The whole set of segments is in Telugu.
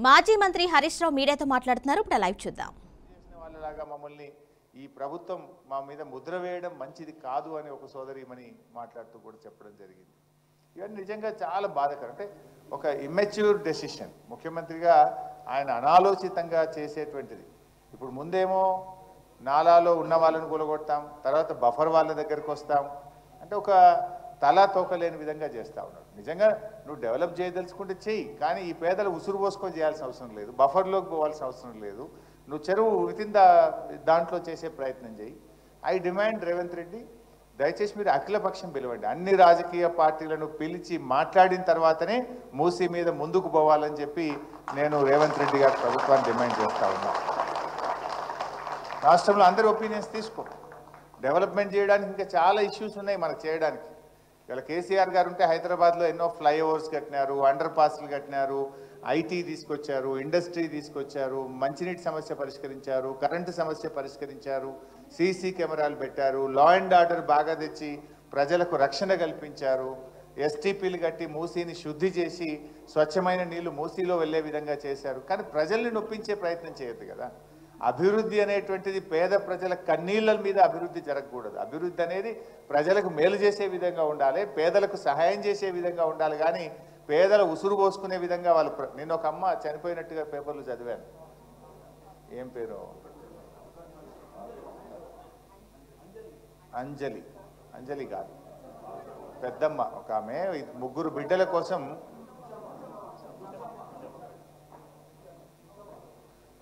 మాజీ మంత్రి హరీష్ రావు మీడియాతో మాట్లాడుతున్నారు. ఇప్పుడు లైవ్ చూద్దాం. వాళ్ళలాగా మమ్మల్ని ఈ ప్రభుత్వం మా మీద ముద్ర వేయడం మంచిది కాదు అని ఒక సోదరిమని మాట్లాడుతూ కూడా చెప్పడం జరిగింది. ఇవన్నీ నిజంగా చాలా బాధాకరం. అంటే ఒక ఇమ్మెచ్యూర్ డెసిషన్ ముఖ్యమంత్రిగా ఆయన అనాలోచితంగా చేసేటువంటిది. ఇప్పుడు ముందేమో నాలాలో ఉన్న వాళ్ళని కూలగొడతాం, తర్వాత బఫర్ వాళ్ళ దగ్గరికి వస్తాం, అంటే ఒక తలా తోకలేని విధంగా చేస్తూ ఉన్నాడు. నిజంగా నువ్వు డెవలప్ చేయదలుచుకుంటే చెయ్యి, కానీ ఈ పేదలు ఉసురు పోసుకొని చేయాల్సిన అవసరం లేదు, బఫర్లోకి పోవాల్సిన అవసరం లేదు. నువ్వు చెరువు వితిన్ దాంట్లో చేసే ప్రయత్నం చేయి. ఐ డిమాండ్ రేవంత్ రెడ్డి, దయచేసి మీరు అఖిలపక్షం పిలవండి, అన్ని రాజకీయ పార్టీలను పిలిచి మాట్లాడిన తర్వాతనే మూసీ మీద ముందుకు పోవాలని చెప్పి నేను రేవంత్ రెడ్డి గారి ప్రభుత్వాన్ని డిమాండ్ చేస్తూ ఉన్నా. రాష్ట్రంలో అందరి ఒపీనియన్స్ తీసుకో. డెవలప్మెంట్ చేయడానికి ఇంకా చాలా ఇష్యూస్ ఉన్నాయి మనకు చేయడానికి. ఇలా కేసీఆర్ గారు ఉంటే హైదరాబాద్లో ఎన్నో ఫ్లైఓవర్స్ కట్టినారు, అండర్ పాస్లు కట్టినారు, ఐటీ తీసుకొచ్చారు, ఇండస్ట్రీ తీసుకొచ్చారు, మంచినీటి సమస్య పరిష్కరించారు, కరెంటు సమస్య పరిష్కరించారు, సీసీ కెమెరాలు పెట్టారు, లా అండ్ ఆర్డర్ బాగా తెచ్చి ప్రజలకు రక్షణ కల్పించారు, ఎస్టీపీలు కట్టి మూసీని శుద్ధి చేసి స్వచ్ఛమైన నీళ్లు మూసీలో వెళ్ళే విధంగా చేశారు. కానీ ప్రజల్ని నొప్పించే ప్రయత్నం చేయొద్దు కదా. అభివృద్ధి అనేటువంటిది పేద ప్రజల కన్నీళ్ళ మీద అభివృద్ధి జరగకూడదు. అభివృద్ధి అనేది ప్రజలకు మేలు చేసే విధంగా ఉండాలి, పేదలకు సహాయం చేసే విధంగా ఉండాలి. కానీ పేదల ఉసురు పోసుకునే విధంగా వాళ్ళు నేను ఒక అమ్మ చనిపోయినట్టుగా పేపర్లు చదివాను. ఏం పేరు? అంజలి కాదు, పెద్దమ్మ ఒక ఆమె, 3 బిడ్డల కోసం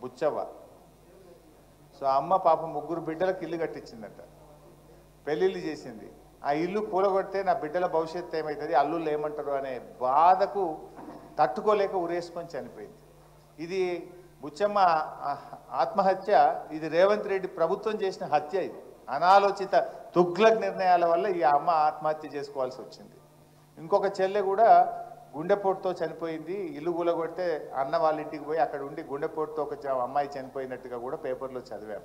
బుచ్చవ్వ. సో అమ్మ పాప 3 బిడ్డలకు ఇల్లు కట్టించిందట, పెళ్ళిళ్ళు చేసింది. ఆ ఇల్లు కూలగొడితే నా బిడ్డల భవిష్యత్తు ఏమవుతుంది, అల్లుళ్ళు ఏమంటారు అనే బాధకు తట్టుకోలేక ఉరేసుకొని చనిపోయింది. ఇది బుచ్చమ్మ ఆత్మహత్య, ఇది రేవంత్ రెడ్డి ప్రభుత్వం చేసిన హత్య. ఇది అనాలోచిత తుగ్లక్ నిర్ణయాల వల్ల ఈ అమ్మ ఆత్మహత్య చేసుకోవాల్సి వచ్చింది. ఇంకొక చెల్లె కూడా గుండెపోటుతో చనిపోయింది. ఇల్లు కూలగొడితే అన్న వాళ్ళ ఇంటికి పోయి అక్కడ ఉండి గుండెపోటుతో ఒక అమ్మాయి చనిపోయినట్టుగా కూడా పేపర్లో చదివాం.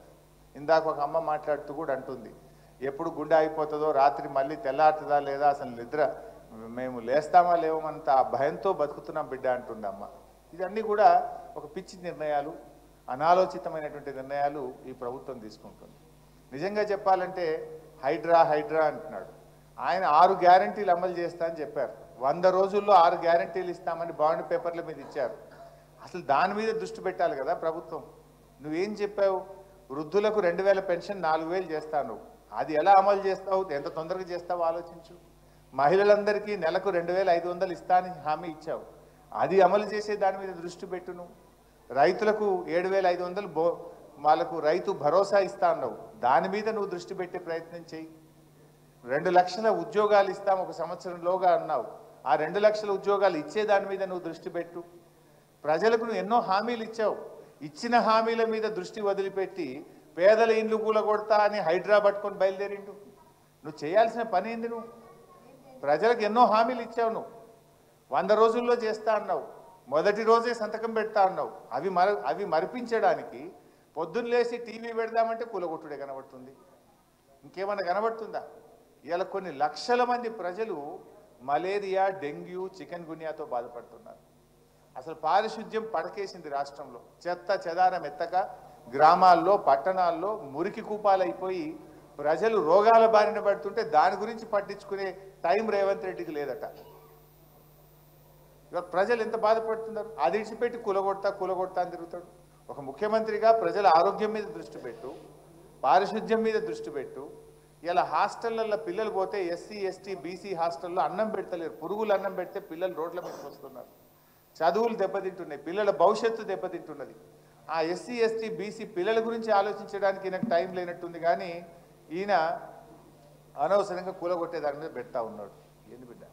ఇందాక ఒక అమ్మ మాట్లాడుతూ కూడా అంటుంది, ఎప్పుడు గుండె అయిపోతుందో, రాత్రి మళ్ళీ తెల్లారుతుందా లేదా, అసలు నిద్ర మేము లేస్తామా లేవమంత భయంతో బతుకుతున్నాం బిడ్డ అంటుంది అమ్మ. ఇవన్నీ కూడా ఒక పిచ్చి నిర్ణయాలు, అనాలోచితమైనటువంటి నిర్ణయాలు ఈ ప్రభుత్వం తీసుకుంటుంది. నిజంగా చెప్పాలంటే హైడ్రా అంటున్నాడు. ఆయన 6 గ్యారంటీలు అమలు చేస్తా అని చెప్పారు. 100 రోజుల్లో 6 గ్యారంటీలు ఇస్తామని బాండ్ పేపర్ల మీద ఇచ్చారు. అసలు దాని మీద దృష్టి పెట్టాలి కదా ప్రభుత్వం. నువ్వేం చెప్పావు? వృద్ధులకు 2000 పెన్షన్ 4000 చేస్తాను. అది ఎలా అమలు చేస్తావు, ఎంత తొందరగా చేస్తావు ఆలోచించు. మహిళలందరికీ నెలకు 2500 ఇస్తా అని హామీ ఇచ్చావు, అది అమలు చేసే దాని మీద దృష్టి పెట్టును. రైతులకు 7500 వాళ్ళకు రైతు భరోసా ఇస్తా అన్నావు, దాని మీద నువ్వు దృష్టి పెట్టే ప్రయత్నం చేయి. 2 లక్షల ఉద్యోగాలు ఇస్తాం 1 సంవత్సరంలోగా అన్నావు, ఆ 2 లక్షల ఉద్యోగాలు ఇచ్చే దాని మీద నువ్వు దృష్టి పెట్టు. ప్రజలకు నువ్వు ఎన్నో హామీలు ఇచ్చావు, ఇచ్చిన హామీల మీద దృష్టి వదిలిపెట్టి పేదల ఇండ్లు కూలగొడతా అని హైడ్రా పట్టుకొని బయలుదేరిండు. నువ్వు చేయాల్సిన పని ఏంది? నువ్వు ప్రజలకు ఎన్నో హామీలు ఇచ్చావు. నువ్వు 100 రోజుల్లో చేస్తా అన్నావు, మొదటి రోజే సంతకం పెడతా అన్నావు. అవి మరిపించడానికి పొద్దున్న లేచి టీవీ పెడదామంటే కూలగొట్టుడే కనబడుతుంది, ఇంకేమన్నా కనబడుతుందా? ఇలా కొన్ని లక్షల మంది ప్రజలు మలేరియా, డెంగ్యూ, చికెన్ గున్యాతో బాధపడుతున్నారు. అసలు పారిశుద్ధ్యం పడకేసింది రాష్ట్రంలో. చెత్త చెదారం ఎత్తక గ్రామాల్లో, పట్టణాల్లో మురికి కూపాలైపోయి ప్రజలు రోగాల బారిన పడుతుంటే దాని గురించి పట్టించుకునే టైం రేవంత్ రెడ్డికి లేదట. ఇవాళ ప్రజలు ఎంత బాధపడుతున్నారు. అది ఇచ్చిపెట్టి కూలగొడతా అని తిరుగుతాడు. ఒక ముఖ్యమంత్రిగా ప్రజల ఆరోగ్యం మీద దృష్టి పెట్టు, పారిశుద్ధ్యం మీద దృష్టి పెట్టు. ఇలా హాస్టళ్లలో పిల్లలు పోతే ఎస్సీ, ఎస్టీ, బీసీ హాస్టల్లో అన్నం పెడతలేరు. పురుగులు అన్నం పెడితే పిల్లలు రోడ్ల మీదకి వస్తున్నారు. చదువులు దెబ్బతింటున్నాయి, పిల్లల భవిష్యత్తు దెబ్బతింటున్నది. ఆ ఎస్సీ, ఎస్టీ, బీసీ పిల్లల గురించి ఆలోచించడానికి ఈయనకు టైం లేనట్టుంది. కానీ ఈయన అనవసరంగా కూలగొట్టే దాని మీద పెడతా ఉన్నాడు. ఏంది బిడ్డ?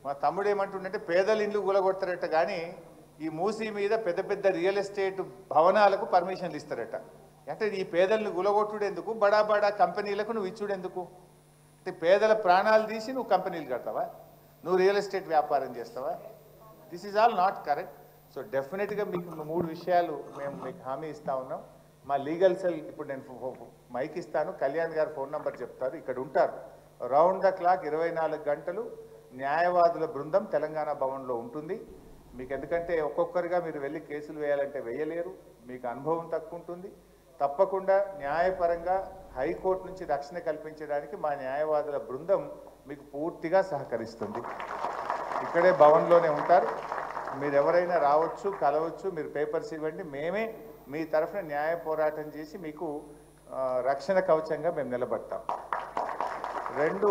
మా తమ్ముడు ఏమంటుండంటే పేదల ఇండ్లు కూలగొడతారట, కానీ ఈ మూసీ మీద పెద్ద పెద్ద రియల్ ఎస్టేట్ భవనాలకు పర్మిషన్లు ఇస్తారట. అంటే ఈ పేదలను కూలగొట్టుడెందుకు, బడా కంపెనీలకు నువ్వు ఇచ్చుడెందుకు? అంటే పేదల ప్రాణాలు తీసి నువ్వు కంపెనీలు కడతావా, నువ్వు రియల్ ఎస్టేట్ వ్యాపారం చేస్తావా? This is all not correct. So డెఫినెట్గా మీకు 3 విషయాలు మేము మీకు హామీ ఇస్తా ఉన్నాం. మా లీగల్ సెల్ ఇప్పుడు నేను మైక్ ఇస్తాను, కళ్యాణ్ గారు ఫోన్ నెంబర్ చెప్తారు, ఇక్కడ ఉంటారు రౌండ్ ద క్లాక్ 24 గంటలు న్యాయవాదుల బృందం తెలంగాణ భవన్లో ఉంటుంది. మీకు ఎందుకంటే ఒక్కొక్కరిగా మీరు వెళ్ళి కేసులు వేయాలంటే వేయలేరు, మీకు అనుభవం తక్కువ ఉంటుంది. తప్పకుండా న్యాయపరంగా హైకోర్టు నుంచి రక్షణ కల్పించడానికి మా న్యాయవాదుల బృందం మీకు పూర్తిగా సహకరిస్తుంది. ఇక్కడే భవన్లోనే ఉంటారు, మీరు ఎవరైనా రావచ్చు, కలవచ్చు, మీరు పేపర్స్ ఇవ్వండి, మేమే మీ తరఫున న్యాయ పోరాటం చేసి మీకు రక్షణ కవచంగా మేము నిలబడతాం. రెండు,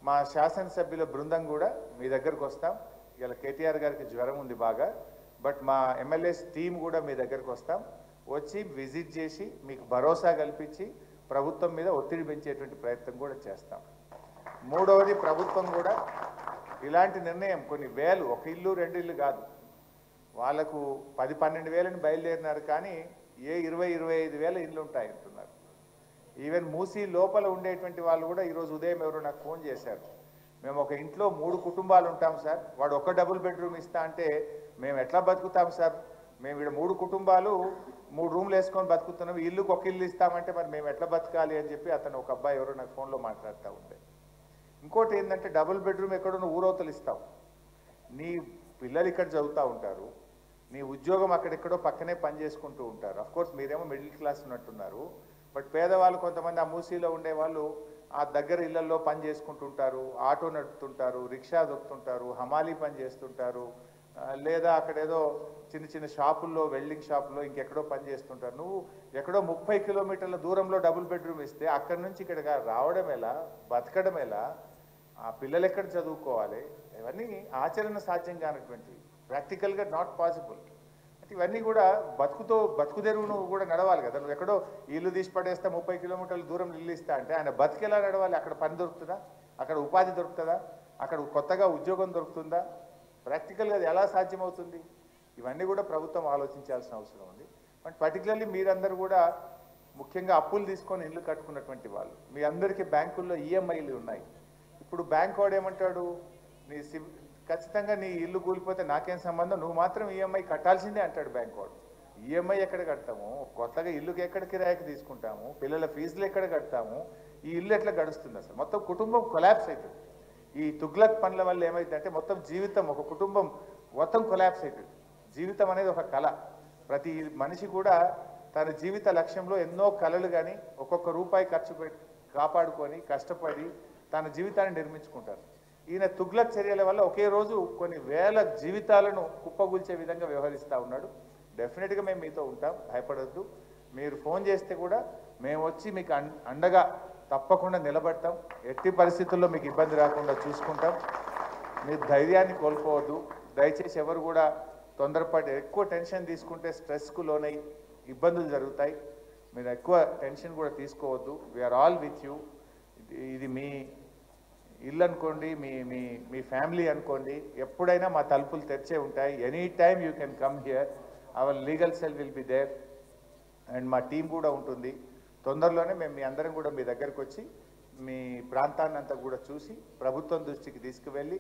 మా శాసనసభ్యుల బృందం కూడా మీ దగ్గరకు వస్తాం. ఇలా కేటీఆర్ గారికి జ్వరం ఉంది బాగా, బట్ మా ఎమ్మెల్యేస్ టీం కూడా మీ దగ్గరకు వస్తాం, వచ్చి విజిట్ చేసి మీకు భరోసా కల్పించి ప్రభుత్వం మీద ఒత్తిడి పెంచేటువంటి ప్రయత్నం కూడా చేస్తాం. మూడవది, ప్రభుత్వం కూడా ఇలాంటి నిర్ణయం కొన్ని వేలు, ఒక ఇల్లు రెండు ఇల్లు కాదు, వాళ్ళకు 10-12 వేలని బయలుదేరినారు, కానీ 20-25 వేల ఇల్లు ఉంటాయి అంటున్నారు. ఈవెన్ మూసీ లోపల ఉండేటువంటి వాళ్ళు కూడా ఈరోజు ఉదయం ఎవరో నాకు ఫోన్ చేశారు, మేము ఒక ఇంట్లో 3 కుటుంబాలు ఉంటాం సార్, వాడు ఒక డబుల్ బెడ్రూమ్ ఇస్తా అంటే మేము ఎట్లా బతుకుతాం సార్, మేము ఇక్కడ 3 కుటుంబాలు 3 రూమ్లు వేసుకొని బతుకుతున్నాం, ఇల్లుకి ఒక ఇల్లు ఇస్తామంటే మరి మేము ఎట్లా బతకాలి అని చెప్పి అతను ఒక అబ్బాయి ఎవరో నాకు ఫోన్లో మాట్లాడుతూ ఉండే. ఇంకోటి ఏంటంటే డబుల్ బెడ్రూమ్ ఎక్కడో ఊరవతలు ఇస్తావు, నీ పిల్లలు ఇక్కడ చదువుతూ ఉంటారు, నీ ఉద్యోగం అక్కడెక్కడో పక్కనే పని చేసుకుంటూ ఉంటారు. అఫ్కోర్స్ మీరేమో మిడిల్ క్లాస్ ఉన్నట్టున్నారు, బట్ పేదవాళ్ళు కొంతమంది ఆ మూసీలో ఉండేవాళ్ళు ఆ దగ్గర ఇళ్లలో పని చేసుకుంటుంటారు, ఆటో నడుపుతుంటారు, రిక్షా దొక్కుతుంటారు, హమాలీ పని చేస్తుంటారు, లేదా అక్కడేదో చిన్న చిన్న షాపుల్లో, వెల్డింగ్ షాపుల్లో ఇంకెక్కడో పని చేస్తుంటారు. నువ్వు ఎక్కడో 30 కిలోమీటర్ల దూరంలో డబుల్ బెడ్రూమ్ ఇస్తే అక్కడి నుంచి ఇక్కడ రావడం ఎలా, బతకడం ఎలా, ఆ పిల్లలు ఎక్కడ చదువుకోవాలి, ఇవన్నీ ఆచరణ సాధ్యం కానటువంటివి, ప్రాక్టికల్గా నాట్ పాసిబుల్. అంటే ఇవన్నీ కూడా బతుకు తెరువును కూడా నడవాలి కదా. నువ్వు ఎక్కడో ఇల్లు తీసి పడేస్తా 30 కిలోమీటర్ల దూరం ఇల్లు ఇస్తా అంటే ఆయన బతికెలా నడవాలి, అక్కడ పని దొరుకుతుందా, అక్కడ ఉపాధి దొరుకుతుందా, అక్కడ కొత్తగా ఉద్యోగం దొరుకుతుందా, ప్రాక్టికల్గా అది ఎలా సాధ్యమవుతుంది? ఇవన్నీ కూడా ప్రభుత్వం ఆలోచించాల్సిన అవసరం ఉంది. బట్ పర్టికులర్లీ మీరందరూ కూడా ముఖ్యంగా అప్పులు తీసుకొని ఇల్లు కట్టుకున్నటువంటి వాళ్ళు, మీ అందరికీ బ్యాంకుల్లో ఈఎంఐలు ఉన్నాయి. ఇప్పుడు బ్యాంక్ వాడు ఏమంటాడు, ఖచ్చితంగా నీ ఇల్లు కూలిపోతే నాకేం సంబంధం, నువ్వు మాత్రం ఈఎంఐ కట్టాల్సిందే అంటాడు బ్యాంక్ వాడు. ఈఎంఐ ఎక్కడ కడతాము, కొత్తగా ఇల్లుకి ఎక్కడ కిరాయికి తీసుకుంటాము, పిల్లల ఫీజులు ఎక్కడ కడతాము, ఈ ఇల్లు ఎట్లా గడుస్తుంది, అసలు మొత్తం కుటుంబం కొలాప్స్ అవుతుంది. ఈ తుగ్లక్ పనుల వల్ల ఏమైందంటే మొత్తం జీవితం, ఒక కుటుంబం మొత్తం కొలాప్స్ అవుతుంది. జీవితం అనేది ఒక కళ, ప్రతి మనిషి కూడా తన జీవిత లక్ష్యంలో ఎన్నో కళలు కానీ ఒక్కొక్క రూపాయి ఖర్చు పెట్టి కాపాడుకొని కష్టపడి తన జీవితాన్ని నిర్మించుకుంటారు. ఈయన తుగ్లక్ చర్యల వల్ల ఒకే రోజు కొన్ని వేల జీవితాలను కుప్పగూల్చే విధంగా వ్యవహరిస్తూ ఉన్నాడు. డెఫినెట్గా మేము మీతో ఉంటాం, భయపడొద్దు. మీరు ఫోన్ చేస్తే కూడా మేము వచ్చి మీకు అండగా తప్పకుండా నిలబడతాం, ఎట్టి పరిస్థితుల్లో మీకు ఇబ్బంది రాకుండా చూసుకుంటాం. మీరు ధైర్యాన్ని కోల్పోవద్దు, దయచేసి ఎవరు కూడా తొందరపాటు ఎక్కువ టెన్షన్ తీసుకుంటే స్ట్రెస్కు లోనై ఇబ్బందులు జరుగుతాయి. మీరు ఎక్కువ టెన్షన్ కూడా తీసుకోవద్దు. We are all with. You మీ ఇల్లు అనుకోండి, మీ మీ మీ ఫ్యామిలీ అనుకోండి, ఎప్పుడైనా మా తలుపులు తెరిచే ఉంటాయి. Any time you can come here, our legal cell will be there and మా టీం కూడా ఉంటుంది. తొందరలోనే మేము మీ అందరం కూడా మీ దగ్గరకు వచ్చి మీ ప్రాంతాన్ని అంతా కూడా చూసి ప్రభుత్వం దృష్టికి తీసుకువెళ్ళి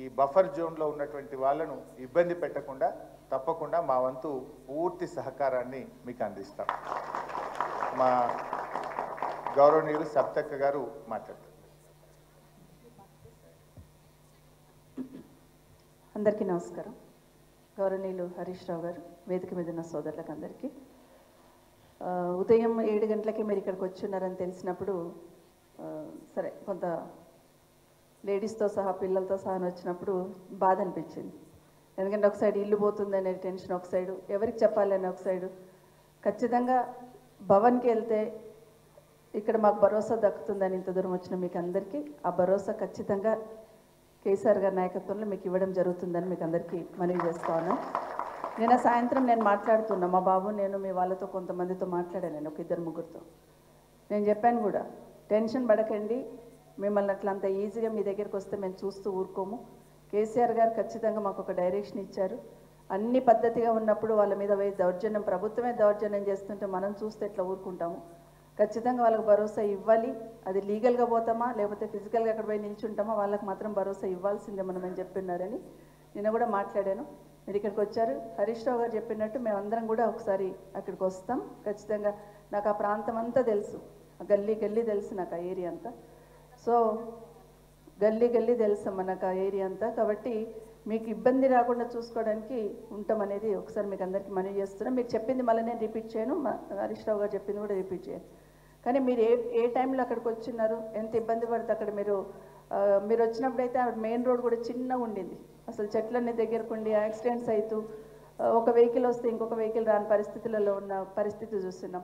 ఈ బఫర్ జోన్లో ఉన్నటువంటి వాళ్ళను ఇబ్బంది పెట్టకుండా తప్పకుండా మా వంతు పూర్తి సహకారాన్ని మీకు అందిస్తాం. మా గౌరవనీయులు సబ్తక్క గారు మాట్లాడతారు. అందరికీ నమస్కారం. గౌరవనీయులు హరీష్ రావు గారు, వేదిక మీద ఉన్న సోదరులకు అందరికీ, ఉదయం 7 గంటలకి మీరు ఇక్కడికి వచ్చున్నారని తెలిసినప్పుడు సరే కొంత లేడీస్తో సహా పిల్లలతో సహా వచ్చినప్పుడు బాధ అనిపించింది. ఎందుకంటే ఒక సైడ్ ఇల్లు పోతుంది అనే టెన్షన్, ఒక సైడు ఎవరికి చెప్పాలని ఒక సైడు. ఖచ్చితంగా భవన్కి వెళ్తే ఇక్కడ మాకు భరోసా దక్కుతుందని ఇంత దూరం వచ్చిన మీకు అందరికీ ఆ భరోసా ఖచ్చితంగా కేసీఆర్ గారి నాయకత్వంలో మీకు ఇవ్వడం జరుగుతుందని మీకు అందరికీ మనవి చేసుకోను. నిన్న సాయంత్రం నేను మాట్లాడుతున్నా, మా బాబు నేను మీ వాళ్ళతో కొంతమందితో మాట్లాడాను, నేను ఒక 2-3 నేను చెప్పాను కూడా, టెన్షన్ పడకండి, మిమ్మల్ని అట్లా అంత ఈజీగా మీ దగ్గరికి వస్తే మేము చూస్తూ ఊరుకోము. కేసీఆర్ గారు ఖచ్చితంగా మాకు ఒక డైరెక్షన్ ఇచ్చారు. అన్ని పద్ధతిగా ఉన్నప్పుడు వాళ్ళ మీద పోయి దౌర్జన్యం, ప్రభుత్వమే దౌర్జన్యం చేస్తుంటే మనం చూస్తే ఎట్లా ఊరుకుంటాము. ఖచ్చితంగా వాళ్ళకి భరోసా ఇవ్వాలి. అది లీగల్గా పోతామా లేకపోతే ఫిజికల్గా అక్కడ పోయి నిల్చుంటామా, వాళ్ళకి మాత్రం భరోసా ఇవ్వాల్సిందే మనం అని చెప్పినారని నిన్న కూడా మాట్లాడాను. మీరు ఇక్కడికి వచ్చారు. హరీష్ రావు గారు చెప్పినట్టు మేమందరం కూడా ఒకసారి అక్కడికి వస్తాం ఖచ్చితంగా. నాకు ఆ ప్రాంతం అంతా తెలుసు, గల్లీ గల్లీ తెలుసు నాకు, ఆ ఏరియా అంతా. సో గల్లీ గల్లీ తెలుసు మనకు ఆ ఏరియా అంతా. కాబట్టి మీకు ఇబ్బంది రాకుండా చూసుకోవడానికి ఉంటాం అనేది ఒకసారి మీకు అందరికీ మనవి చేస్తున్నాం. మీరు చెప్పింది మళ్ళీ నేను రిపీట్ చేయను, హరీష్ రావు గారు చెప్పింది కూడా రిపీట్ చేయను. కానీ మీరు ఏ టైంలో అక్కడికి వచ్చిన్నారు, ఎంత ఇబ్బంది పడితే అక్కడ మీరు వచ్చినప్పుడు అయితే మెయిన్ రోడ్ కూడా చిన్నగా ఉండింది. అసలు చెట్లన్నీ దగ్గరకు ఉండి యాక్సిడెంట్స్ అవుతూ ఒక వెహికల్ వస్తే ఇంకొక వెహికల్ రాని పరిస్థితులలో ఉన్న పరిస్థితి చూస్తున్నాం.